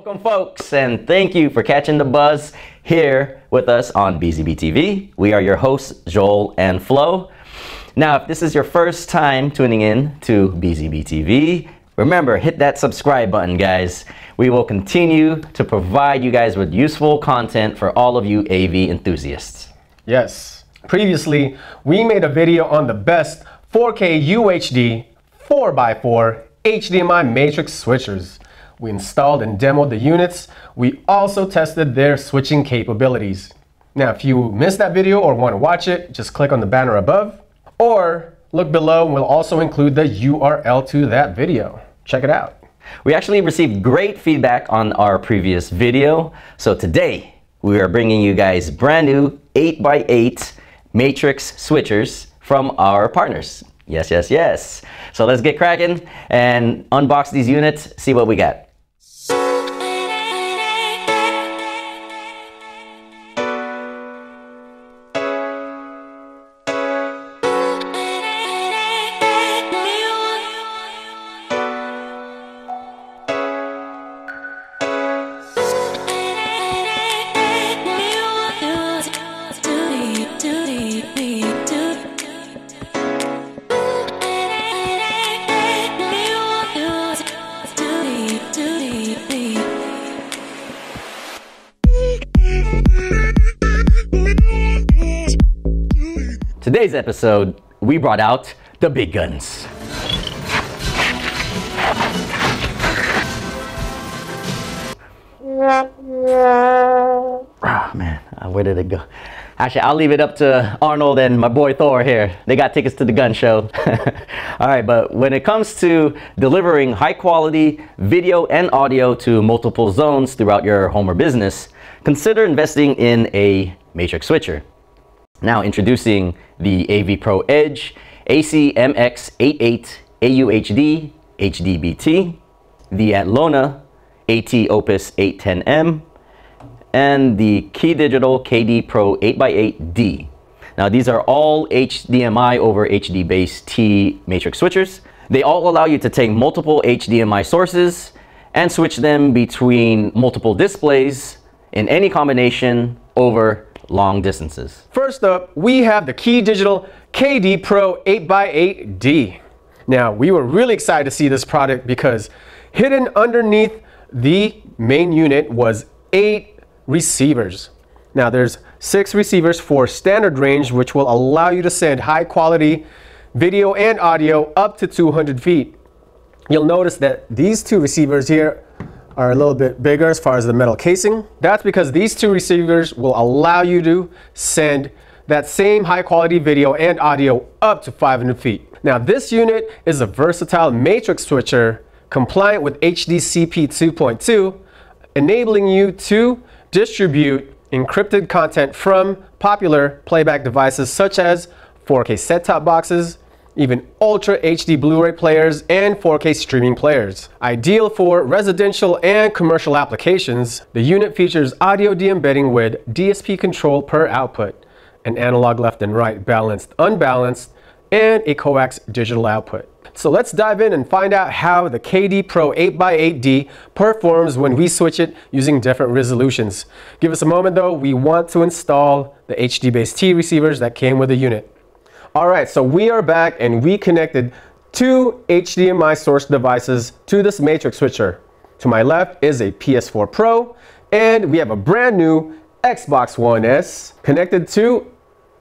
Welcome folks, and thank you for catching the buzz here with us on BZB TV. We are your hosts, Joel and Flo. Now, if this is your first time tuning in to BZB TV, remember, hit that subscribe button, guys. We will continue to provide you guys with useful content for all of you AV enthusiasts. Yes. Previously, we made a video on the best 4K UHD 4x4 HDMI matrix switchers. We installed and demoed the units. We also tested their switching capabilities. Now, if you missed that video or want to watch it, just click on the banner above or look below and we'll also include the URL to that video. Check it out. We actually received great feedback on our previous video. So today we are bringing you guys brand new 8x8 matrix switchers from our partners. Yes, yes, yes. So let's get cracking and unbox these units, see what we got. Today's episode, we brought out the big guns. Oh man, where did it go? Actually, I'll leave it up to Arnold and my boy Thor here. They got tickets to the gun show. All right, but when it comes to delivering high quality video and audio to multiple zones throughout your home or business, consider investing in a matrix switcher. Now introducing the AV Pro Edge AC-MX88 AUHD HDBT, the Atlona AT Opus 810M, and the Key Digital KD Pro 8x8D. Now these are all HDMI over HD base T matrix switchers. They all allow you to take multiple HDMI sources and switch them between multiple displays in any combination over long distances. First up, we have the Key Digital KD Pro 8x8D. Now, we were really excited to see this product because hidden underneath the main unit was 8 receivers. Now, there's 6 receivers for standard range, which will allow you to send high quality video and audio up to 200 feet. You'll notice that these 2 receivers here are a little bit bigger as far as the metal casing. That's because these 2 receivers will allow you to send that same high quality video and audio up to 500 feet. Now this unit is a versatile matrix switcher compliant with HDCP 2.2, enabling you to distribute encrypted content from popular playback devices such as 4K set-top boxes, even Ultra HD Blu-ray players, and 4K streaming players. Ideal for residential and commercial applications, the unit features audio de-embedding with DSP control per output, an analog left and right balanced, unbalanced, and a coax digital output. So let's dive in and find out how the KD Pro 8x8D performs when we switch it using different resolutions. Give us a moment though, we want to install the HD base T receivers that came with the unit. All right, so we are back and we connected 2 HDMI source devices to this matrix switcher. To my left is a PS4 Pro, and we have a brand new Xbox One S connected to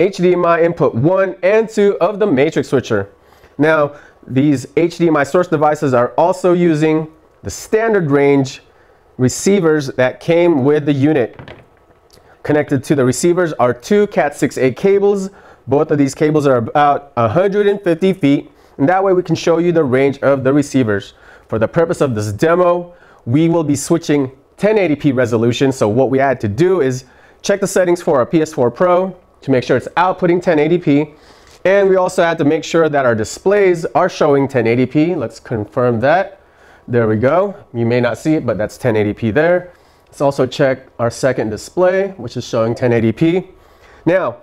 HDMI input 1 and 2 of the matrix switcher. Now, these HDMI source devices are also using the standard range receivers that came with the unit. Connected to the receivers are 2 Cat6a cables. Both of these cables are about 150 feet, and that way we can show you the range of the receivers. For the purpose of this demo, we will be switching 1080p resolution. So what we had to do is check the settings for our PS4 Pro to make sure it's outputting 1080p. And we also had to make sure that our displays are showing 1080p. Let's confirm that. There we go. You may not see it, but that's 1080p there. Let's also check our second display, which is showing 1080p. Now,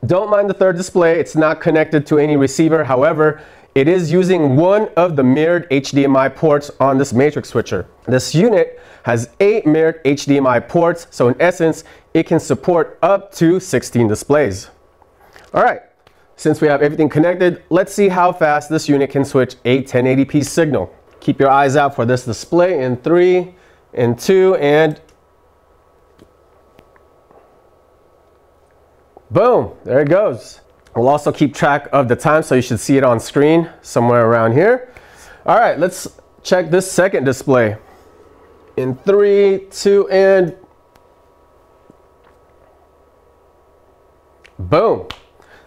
don't mind the third display. It's not connected to any receiver. However, it is using one of the mirrored HDMI ports on this matrix switcher. This unit has 8 mirrored HDMI ports, so in essence, it can support up to 16 displays. All right, since we have everything connected, let's see how fast this unit can switch a 1080p signal. Keep your eyes out for this display in 3, in 2, and boom, there it goes. We'll also keep track of the time, so you should see it on screen somewhere around here. All right, let's check this second display. In 3, 2, and boom.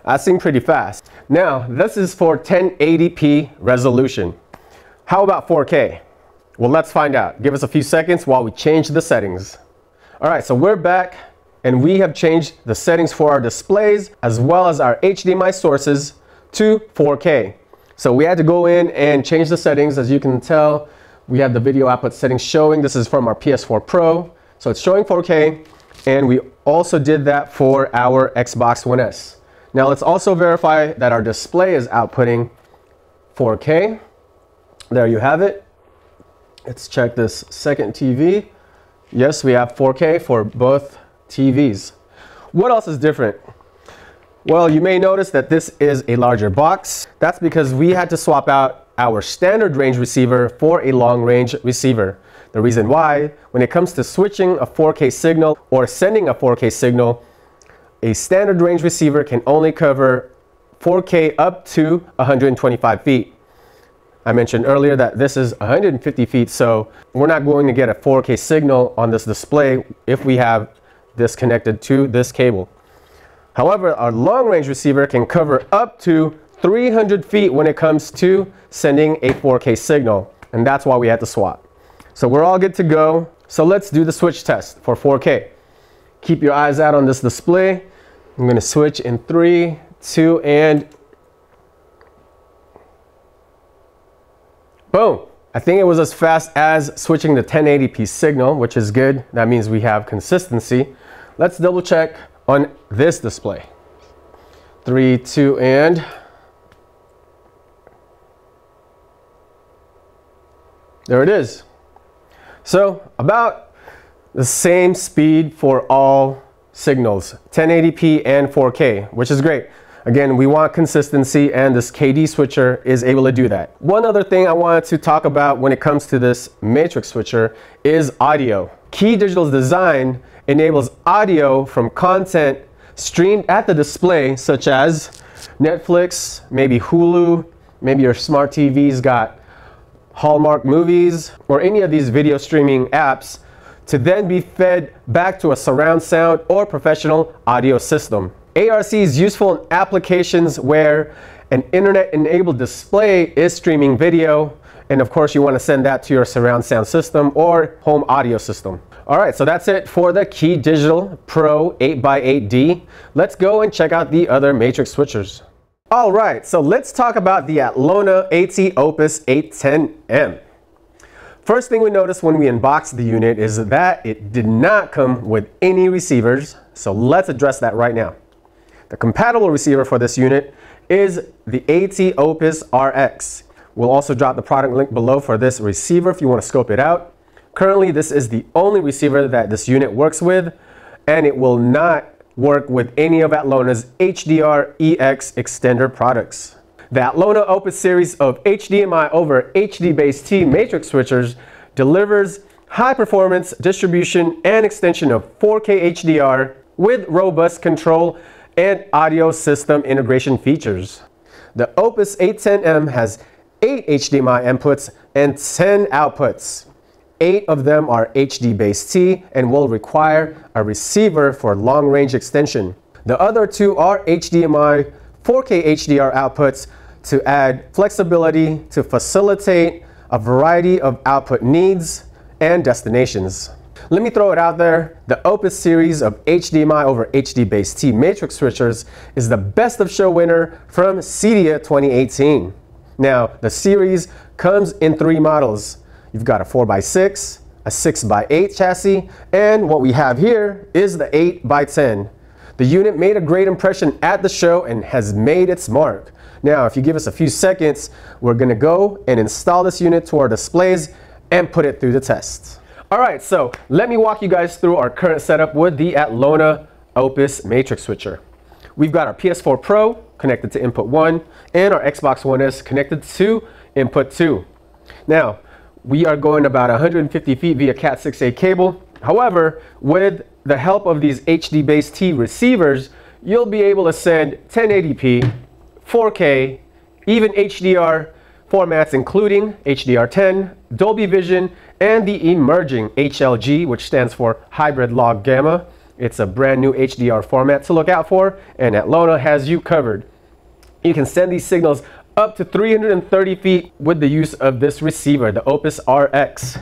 That seemed pretty fast. Now, this is for 1080p resolution. How about 4K? Well, let's find out. Give us a few seconds while we change the settings. All right, so we're back. And we have changed the settings for our displays as well as our HDMI sources to 4K. So we had to go in and change the settings. As you can tell, we have the video output settings showing. This is from our PS4 Pro. So it's showing 4K. And we also did that for our Xbox One S. Now let's also verify that our display is outputting 4K. There you have it. Let's check this second TV. Yes, we have 4K for both TVs. What else is different? Well, you may notice that this is a larger box. That's because we had to swap out our standard range receiver for a long range receiver. The reason why, when it comes to switching a 4K signal or sending a 4K signal, a standard range receiver can only cover 4K up to 125 feet. I mentioned earlier that this is 150 feet, so we're not going to get a 4K signal on this display if we have this connected to this cable. However, our long range receiver can cover up to 300 feet when it comes to sending a 4K signal, and that's why we had to swap. So we're all good to go. So let's do the switch test for 4K. Keep your eyes out on this display. I'm going to switch in 3, 2, and boom. I think it was as fast as switching the 1080p signal, which is good. That means we have consistency. Let's double check on this display. 3, 2, and there it is. So about the same speed for all signals, 1080p and 4K, which is great. Again, we want consistency, and this KD switcher is able to do that. One other thing I wanted to talk about when it comes to this matrix switcher is audio. Key Digital's design enables audio from content streamed at the display, such as Netflix, maybe Hulu, maybe your smart TV's got Hallmark movies, or any of these video streaming apps, to then be fed back to a surround sound or professional audio system. ARC is useful in applications where an internet-enabled display is streaming video, and of course you want to send that to your surround sound system or home audio system. All right, so that's it for the Key Digital Pro 8x8D. Let's go and check out the other matrix switchers. All right, so let's talk about the Atlona AT Opus 810M. First thing we noticed when we unboxed the unit is that it did not come with any receivers, so let's address that right now. The compatible receiver for this unit is the AT Opus RX. We'll also drop the product link below for this receiver if you want to scope it out. Currently, this is the only receiver that this unit works with, and it will not work with any of Atlona's HDR EX extender products. The Atlona Opus series of HDMI over HD-based matrix switchers delivers high performance distribution and extension of 4K HDR with robust control and audio system integration features. The Opus 810M has 8 HDMI inputs and 10 outputs. 8 of them are HD-based and will require a receiver for long-range extension. The other 2 are HDMI 4K HDR outputs to add flexibility to facilitate a variety of output needs and destinations. Let me throw it out there. The Opus series of HDMI over HD-based matrix switchers is the best of show winner from CEDIA 2018. Now, the series comes in 3 models. You've got a 4x6, a 6x8 chassis, and what we have here is the 8x10. The unit made a great impression at the show and has made its mark. Now, if you give us a few seconds, we're gonna go and install this unit to our displays and put it through the test. All right, so let me walk you guys through our current setup with the Atlona Opus Matrix Switcher. We've got our PS4 Pro connected to input 1 and our Xbox One S connected to input 2. Now, we are going about 150 feet via Cat 6A cable. However, with the help of these HD-Base-T receivers, you'll be able to send 1080p, 4K, even HDR formats including HDR10, Dolby Vision, and the emerging HLG, which stands for Hybrid Log Gamma. It's a brand new HDR format to look out for, and Atlona has you covered. You can send these signals up to 330 feet with the use of this receiver, the Opus RX.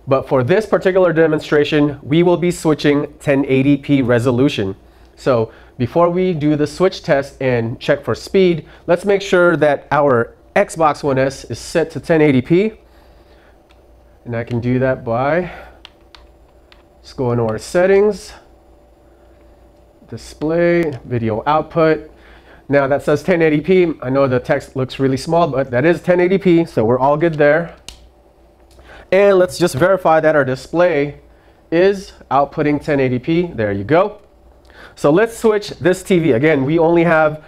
But for this particular demonstration, we will be switching 1080p resolution. So before we do the switch test and check for speed, let's make sure that our Xbox One S is set to 1080p. And I can do that by just going to our settings, display, video output. Now that says 1080p. I know the text looks really small, but that is 1080p, so we're all good there. And let's just verify that our display is outputting 1080p. There you go. So let's switch this TV. Again, we only have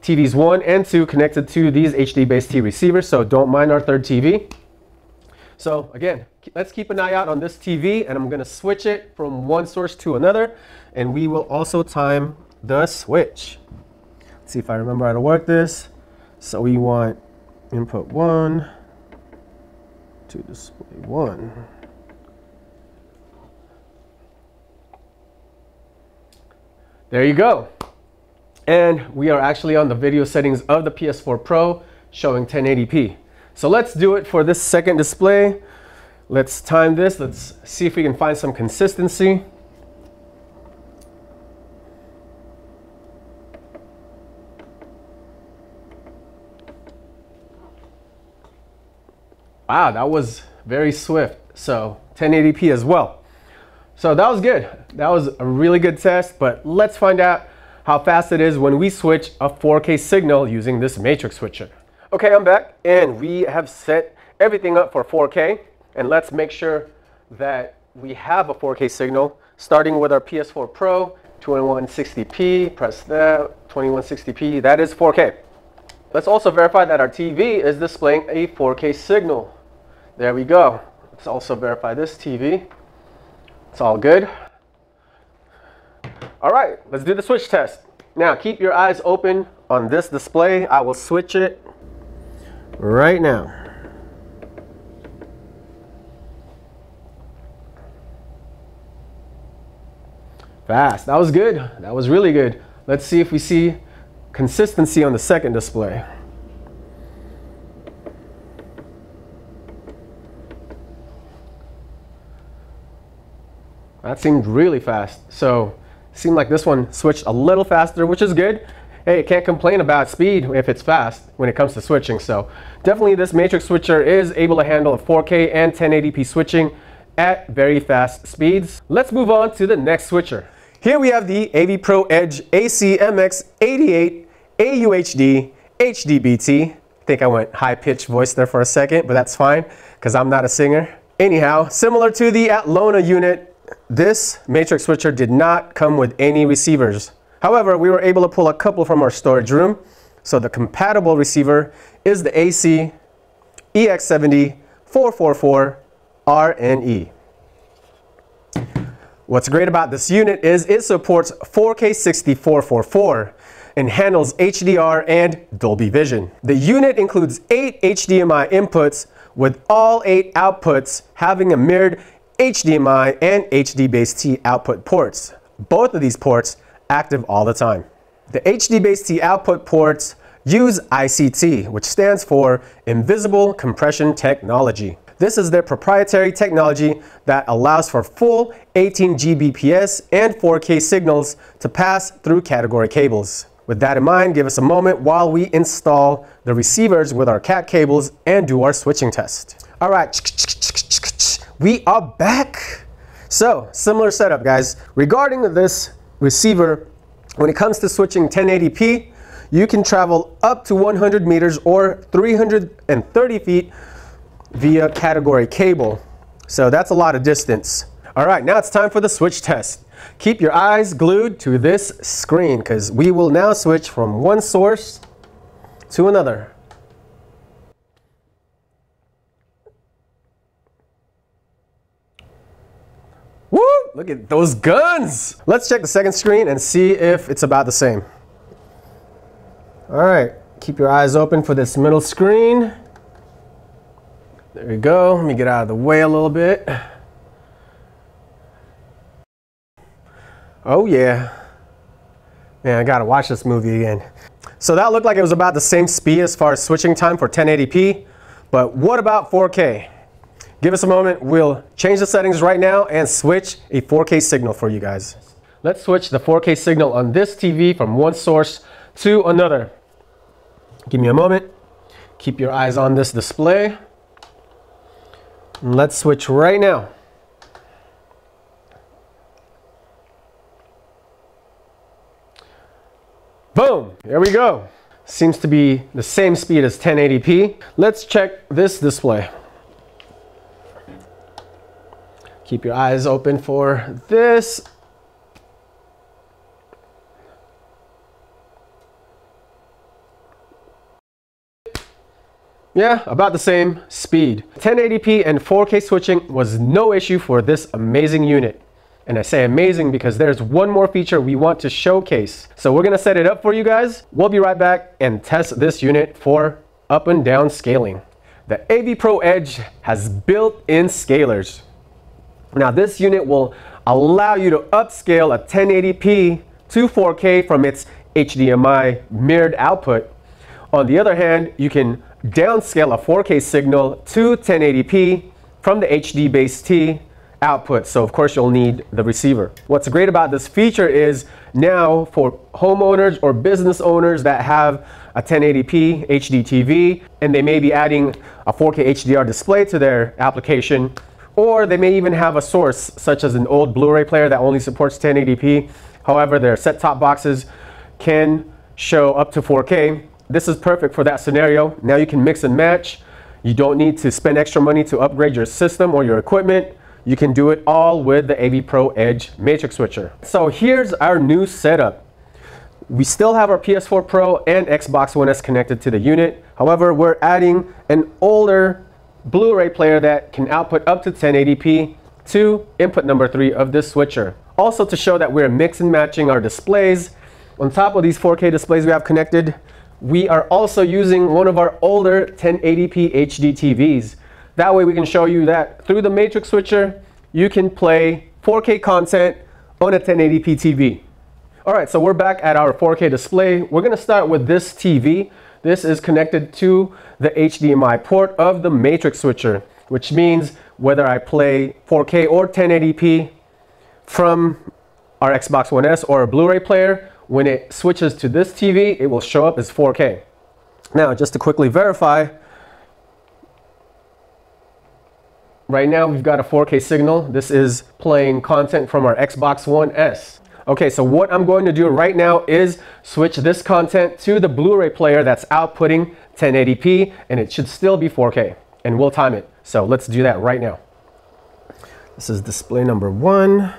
TVs 1 and 2 connected to these HD-Base-T receivers, so don't mind our third TV. So again, let's keep an eye out on this TV, and I'm going to switch it from one source to another, and we will also time the switch. Let's see if I remember how to work this. So we want input 1 to display 1. There you go. And we are actually on the video settings of the PS4 Pro showing 1080p. So let's do it for this second display. Let's time this. Let's see if we can find some consistency. Wow, that was very swift. So 1080p as well. So that was good. That was a really good test, but let's find out how fast it is when we switch a 4K signal using this Matrix Switcher. Okay, I'm back, and we have set everything up for 4K, and let's make sure that we have a 4K signal, starting with our PS4 Pro, 2160p, press that, 2160p, that is 4K. Let's also verify that our TV is displaying a 4K signal. There we go. Let's also verify this TV. It's all good. All right, let's do the switch test. Now, keep your eyes open on this display. I will switch it right now. Fast. That was good. That was really good. Let's see if we see consistency on the second display. That seemed really fast. So it seemed like this one switched a little faster, which is good. Hey, can't complain about speed if it's fast when it comes to switching. So definitely this Matrix Switcher is able to handle a 4K and 1080p switching at very fast speeds. Let's move on to the next switcher. Here we have the AV Pro Edge AC-MX88 AUHD HDBT. I think I went high-pitched voice there for a second, but that's fine because I'm not a singer. Anyhow, similar to the Atlona unit, this Matrix Switcher did not come with any receivers. However, we were able to pull a couple from our storage room. So the compatible receiver is the AC EX70 444 RNE. What's great about this unit is it supports 4K 6444 and handles HDR and Dolby Vision. The unit includes 8 HDMI inputs with all 8 outputs having a mirrored HDMI and HD-Base-T output ports. Both of these ports active all the time. The HD-Base-T output ports use ICT, which stands for Invisible Compression Technology. This is their proprietary technology that allows for full 18 Gbps and 4K signals to pass through category cables. With that in mind, give us a moment while we install the receivers with our CAT cables and do our switching test. All right, we are back. So, similar setup, guys. Regarding this receiver, when it comes to switching 1080p, you can travel up to 100 meters or 330 feet via category cable. So that's a lot of distance. All right, now it's time for the switch test. Keep your eyes glued to this screen because we will now switch from one source to another. Woo! Look at those guns! Let's check the second screen and see if it's about the same. All right, keep your eyes open for this middle screen. There we go. Let me get out of the way a little bit. Oh yeah. Man, I gotta watch this movie again. So that looked like it was about the same speed as far as switching time for 1080p, but what about 4K? Give us a moment, we'll change the settings right now and switch a 4K signal for you guys. Let's switch the 4K signal on this TV from one source to another. Give me a moment. Keep your eyes on this display. Let's switch right now. Boom, there we go. Seems to be the same speed as 1080p. Let's check this display. Keep your eyes open for this. Yeah, about the same speed. 1080p and 4K switching was no issue for this amazing unit. And I say amazing because there's one more feature we want to showcase. So we're gonna set it up for you guys. We'll be right back and test this unit for up and down scaling. The AV Pro Edge has built-in scalers. Now this unit will allow you to upscale a 1080p to 4K from its HDMI mirrored output. On the other hand, you can downscale a 4K signal to 1080p from the HD-Base-T output. So of course you'll need the receiver. What's great about this feature is now for homeowners or business owners that have a 1080p HD TV and they may be adding a 4K HDR display to their application, or they may even have a source such as an old Blu-ray player that only supports 1080p. However, their set-top boxes can show up to 4K. This is perfect for that scenario. Now you can mix and match. You don't need to spend extra money to upgrade your system or your equipment. You can do it all with the AV Pro Edge Matrix Switcher. So here's our new setup. We still have our PS4 Pro and Xbox One S connected to the unit. However, we're adding an older Blu-ray player that can output up to 1080p to input number 3 of this switcher. Also to show that we're mix and matching our displays, on top of these 4K displays we have connected, we are also using one of our older 1080p HD TVs. That way we can show you that through the Matrix Switcher, you can play 4K content on a 1080p TV. All right, so we're back at our 4K display. We're gonna start with this TV. This is connected to the HDMI port of the Matrix Switcher, which means whether I play 4K or 1080p from our Xbox One S or a Blu-ray player, when it switches to this TV, it will show up as 4K. Now, just to quickly verify, right now we've got a 4K signal. This is playing content from our Xbox One S. Okay, so what I'm going to do right now is switch this content to the Blu-ray player that's outputting 1080p, and it should still be 4K, and we'll time it. So let's do that right now. This is display number 1.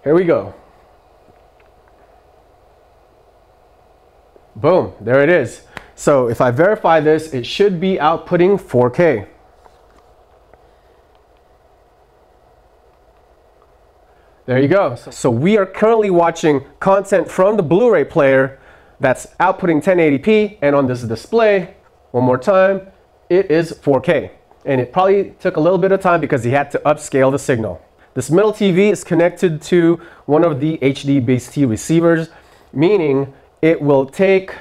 Here we go. Boom, there it is. So if I verify this, it should be outputting 4K. There you go. So we are currently watching content from the Blu-ray player that's outputting 1080p, and on this display, one more time, it is 4K. And it probably took a little bit of time because he had to upscale the signal. This middle TV is connected to one of the HD-Base-T receivers, meaning it will take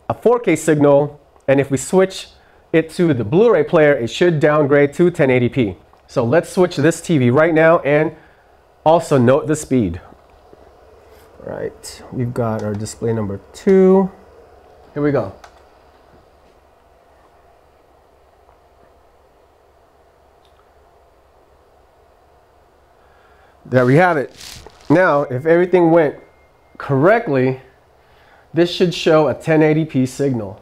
a 4K signal, and if we switch it to the Blu-ray player, it should downgrade to 1080p. So let's switch this TV right now and also note the speed. All right, we've got our display number 2. Here we go. There we have it. Now, if everything went correctly, this should show a 1080p signal.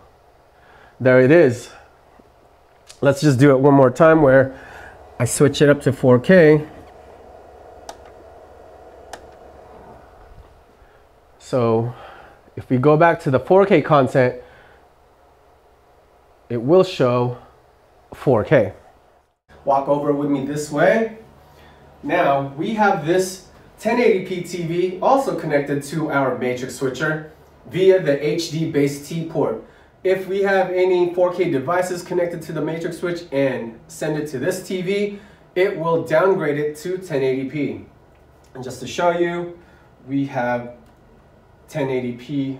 There it is. Let's just do it one more time where I switch it up to 4K. So if we go back to the 4K content, it will show 4K. Walk over with me this way. Now we have this 1080p TV also connected to our matrix switcher via the HD base T port. If we have any 4K devices connected to the matrix switch and send it to this TV, it will downgrade it to 1080p. And just to show you, we have 1080p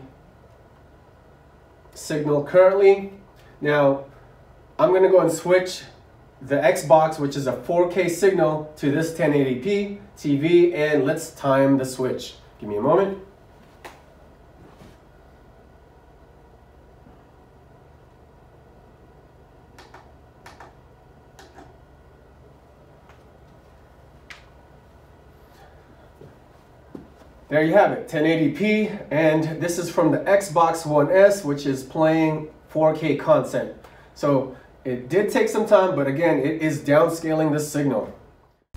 signal currently. Now I'm going to go and switch the Xbox, which is a 4K signal, to this 1080p TV, and let's time the switch. Give me a moment. There you have it, 1080p, and this is from the Xbox One S, which is playing 4K content. So it did take some time, but again, it is downscaling the signal.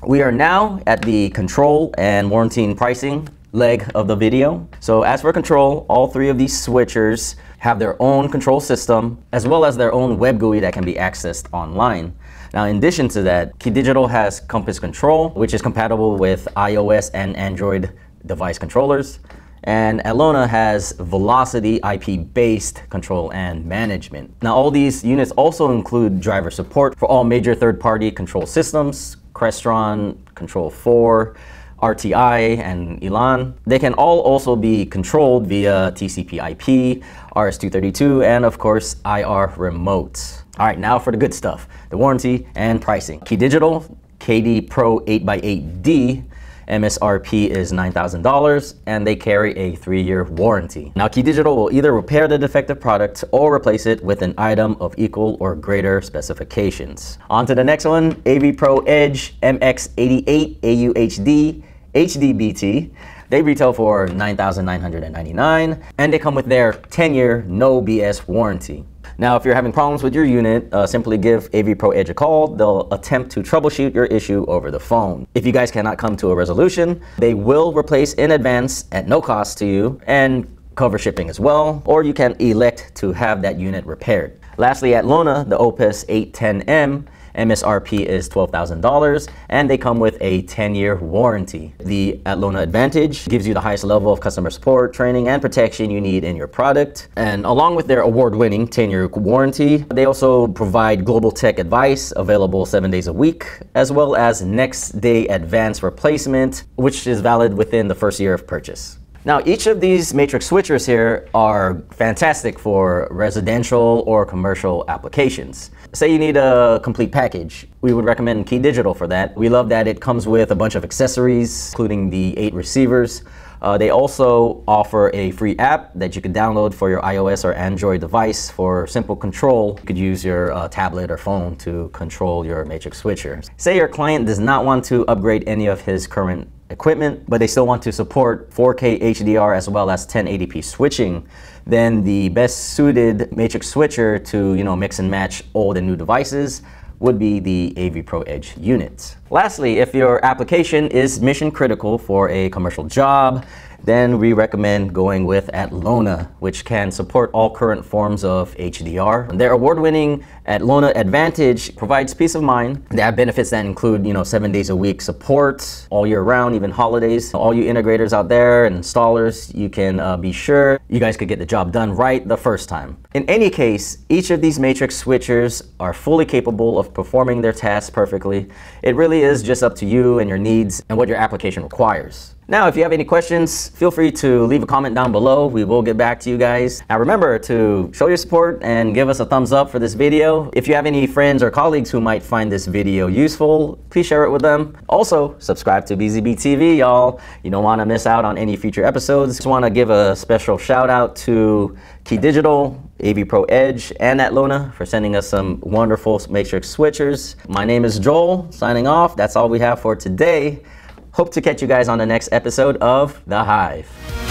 We are now at the control and warranty and pricing leg of the video. So as for control, all three of these switchers have their own control system, as well as their own web GUI that can be accessed online. Now, in addition to that, Key Digital has Compass Control, which is compatible with iOS and Android device controllers. And Atlona has Velocity IP-based control and management. Now, all these units also include driver support for all major third-party control systems, Crestron, Control4, RTI, and Elan. They can all also be controlled via TCP/IP, RS-232, and of course, IR remote. All right, now for the good stuff, the warranty and pricing. Key Digital KD Pro 8x8D MSRP is $9,000, and they carry a 3-year warranty. Now, Key Digital will either repair the defective product or replace it with an item of equal or greater specifications. On to the next one, AV Pro Edge MX88 AUHD HDBT. They retail for $9,999, and they come with their 10-year no BS warranty. Now, if you're having problems with your unit, simply give AV Pro Edge a call. They'll attempt to troubleshoot your issue over the phone. If you guys cannot come to a resolution, they will replace in advance at no cost to you and cover shipping as well, or you can elect to have that unit repaired. Lastly, at Atlona, the Opus 810M MSRP is $12,000, and they come with a 10-year warranty. The Atlona Advantage gives you the highest level of customer support, training, and protection you need in your product. And along with their award-winning 10-year warranty, they also provide global tech advice available 7 days a week, as well as next-day advance replacement, which is valid within the first year of purchase. Now, each of these matrix switchers here are fantastic for residential or commercial applications. Say you need a complete package, we would recommend Key Digital for that. We love that it comes with a bunch of accessories, including the 8 receivers. They also offer a free app that you can download for your iOS or Android device for simple control. You could use your tablet or phone to control your matrix switcher. Say your client does not want to upgrade any of his current equipment, but they still want to support 4K HDR as well as 1080p switching, then the best suited matrix switcher to mix and match old and new devices would be the AV Pro Edge unit. Lastly, if your application is mission critical for a commercial job, then we recommend going with Atlona, which can support all current forms of HDR. Their award-winning Atlona Advantage provides peace of mind. They have benefits that include, 7 days a week support all year round, even holidays. All you integrators out there and installers, you can be sure you guys could get the job done right the first time. In any case, each of these matrix switchers are fully capable of performing their tasks perfectly. It really is just up to you and your needs and what your application requires. Now, if you have any questions, feel free to leave a comment down below. We will get back to you guys. Now, remember to show your support and give us a thumbs up for this video. If you have any friends or colleagues who might find this video useful, please share it with them. Also, subscribe to BZB TV, y'all. You don't want to miss out on any future episodes. Just want to give a special shout out to Key Digital, AV Pro Edge, and Atlona for sending us some wonderful matrix switchers. My name is Joel, signing off. That's all we have for today. Hope to catch you guys on the next episode of The Hive.